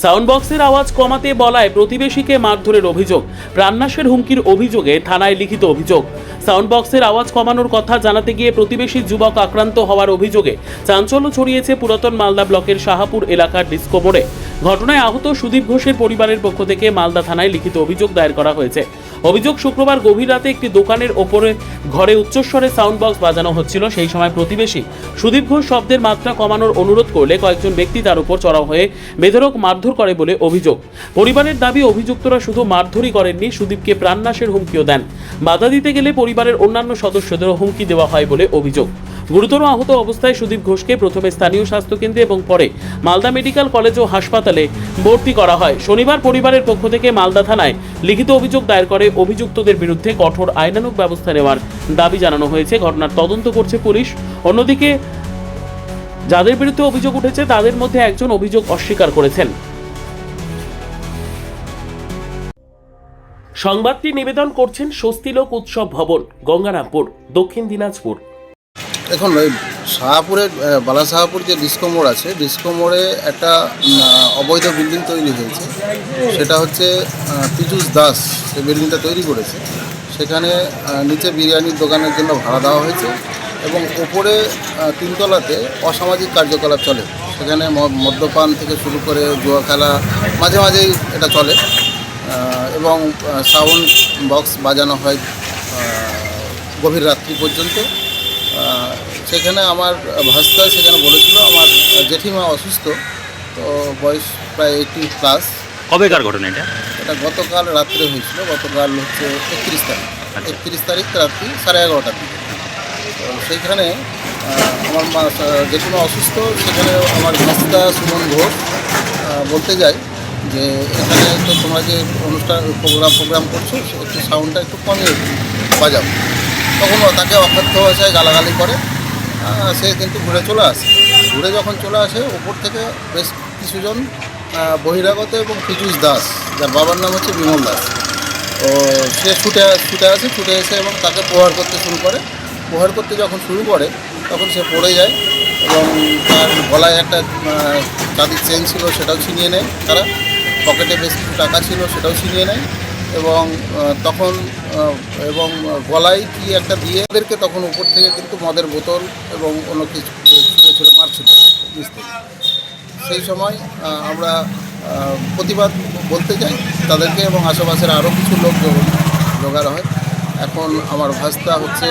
Sound বক্সের আওয়াজ কমাতে বলায় প্রতিবেশীকে মারধরের অভিযোগ, প্রাণনাশের হুমকির অভিযোগে থানায় লিখিত অভিযোগ। সাউন্ড বক্সের আওয়াজ কমানোর কথা জানাতে গিয়ে প্রতিবেশী যুবক আক্রান্ত হওয়ার অভিযোগে চাঞ্চল্য ছড়িয়েছে পুরাতন মালদা ব্লকের শাহাপুর এলাকার ডিস্কো মোড়ে। ঘটনায় আহত সুদীপ ঘোষের পরিবারের পক্ষ থেকে মালদা থানায় লিখিত অভিযোগ দায়ের করা হয়েছে। অভিযোগ, শুক্রবার গভীর রাতে একটি দোকানের ওপরে ঘরে উচ্চস্বরে সাউন্ড বক্স বাজানো হচ্ছিল। সেই সময় প্রতিবেশী সুদীপ ঘোষ শব্দের মাত্রা কমানোর অনুরোধ করলে কয়েকজন ব্যক্তি তার উপর চড়াও হয়ে বেধড়ক মারধর করে বলে অভিযোগ। পরিবারের দাবি, অভিযুক্তরা শুধু মারধরই করেননি, সুদীপকে প্রাণনাশের হুমকিও দেন। বাধা দিতে গেলে পরিবারের অন্যান্য সদস্যদেরও হুমকি দেওয়া হয় বলে অভিযোগ। গুরুতর আহত অবস্থায় সুদীপ ঘোষকে প্রথমে স্থানীয় স্বাস্থ্যকেন্দ্রে এবং পরে মালদা মেডিকেল কলেজ ও হাসপাতালে ভর্তি করা হয়। শনিবার পরিবারের পক্ষ থেকে মালদা থানায় লিখিত অভিযোগ দায়ের করে অভিযুক্তদের বিরুদ্ধে কঠোর আইনানুগ ব্যবস্থা নেওয়ার দাবি জানানো হয়েছে। ঘটনার তদন্ত করছে পুলিশ। অন্যদিকে যাদের বিরুদ্ধে অভিযোগ উঠেছে তাদের মধ্যে একজন অভিযোগ অস্বীকার করেছেন। সংবাদটি নিবেদন করছেন স্বস্তিলোক উৎসব ভবন, গঙ্গারামপুর, দক্ষিণ দিনাজপুর। এখন শাহাপুরের বালাশাহাপুর যে ডিস্কো মোড় আছে, ডিস্কো মোড়ে একটা অবৈধ বিল্ডিং তৈরি হয়েছে। সেটা হচ্ছে পীযূষ দাস এই বিল্ডিংটা তৈরি করেছে। সেখানে নিচে বিরিয়ানির দোকানের জন্য ভাড়া দেওয়া হয়েছে এবং ওপরে তিনতলাতে অসামাজিক কার্যকলাপ চলে। সেখানে মদ্যপান থেকে শুরু করে জুয়া খেলা মাঝে মাঝেই এটা চলে এবং সাউন্ড বক্স বাজানো হয় গভীর রাত্রি পর্যন্ত। সেখানে আমার ভাস্তা সেখানে বলেছিল আমার জেঠিমা অসুস্থ, তো বয়স প্রায় 80+। কবেকার ঘটনা এটা? এটা গতকাল রাত্রে হয়েছিল। গতকাল হচ্ছে 31 তারিখ। 31 তারিখ রাত্রি 11:30টার দিকে। তো সেইখানে আমার জেঠিমা অসুস্থ। সেখানে আমার ভাস্তা সুমন ঘোষ বলতে যায় যে এখানে তো তোমরা যে অনুষ্ঠান প্রোগ্রাম করছো একটু সাউন্ডটা একটু কমিয়ে বাজাও। তখন তাকে অখাদ্য ভাষায় গালাগালি করে। সে কিন্তু ঘুরে চলে আসে। ঘুরে যখন চলে আসে, ওপর থেকে বেশ কিছুজন বহিরাগত এবং পীযূষ দাস, যার বাবার নাম হচ্ছে বিমল দাস, তো সে ছুটে আসে। ছুটে এসে এবং তাকে প্রহার করতে শুরু করে। প্রহার করতে যখন শুরু করে তখন সে পড়ে যায় এবং তার গলায় একটা চাঁদির চেন ছিল, সেটাও ছিনিয়ে নেয় তারা। পকেটে বেশ কিছু টাকা ছিল, সেটাও ছিনিয়ে নেয় এবং তখন গলায় কি একটা দিয়ে ওদেরকে তখন উপর থেকে কিন্তু মদের বোতল এবং অন্য কিছু ছুঁড়ে মারছিল বুঝতে। সেই সময় আমরা প্রতিবাদ বলতে যাই তাদেরকে এবং আশেপাশের আরও কিছু লোক জোগাড় হয়। এখন আমার ভাস্তা হচ্ছে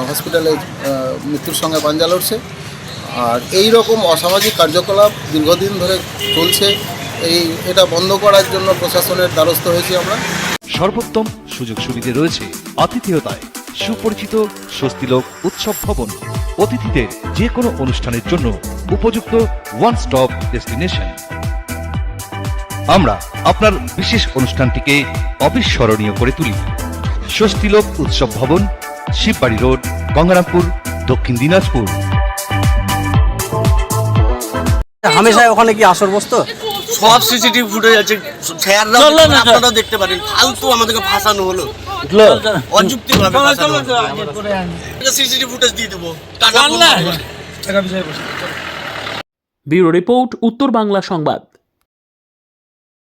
হসপিটালে মৃত্যুর সঙ্গে পাঞ্জা লড়ছে। আর এই রকম অসামাজিক কার্যকলাপ দীর্ঘদিন ধরে চলছে। এটা বন্ধ করার জন্য প্রশাসনের দ্বারস্থ হয়েছি আমরা। সর্বোত্তম সুযোগ সুবিধা রয়েছে আতিথেয়তায় সুপরিচিত স্বস্তিলোক উৎসব ভবন। অতিথিদের যে কোনো অনুষ্ঠানের জন্য উপযুক্ত ওয়ান স্টপ ডেস্টিনেশন। আমরা আপনার বিশেষ অনুষ্ঠানটিকে অবিস্মরণীয় করে তুলি। স্বস্তিলোক উৎসব ভবন, শিববাড়ি রোড, গঙ্গারামপুর, দক্ষিণ দিনাজপুর। হামেশাই ওখানে কি আসর বসতো? সব সিসিটিভি ফুটেজ আছে, আপনারা দেখতে পারেন। ফালতু আমাদেরকে ফাঁসানো হলো, অযুক্তিভাবে সিসিটিভি ফুটেজ দিয়ে দেবো। ব্যুরো রিপোর্ট, উত্তর বাংলা সংবাদ।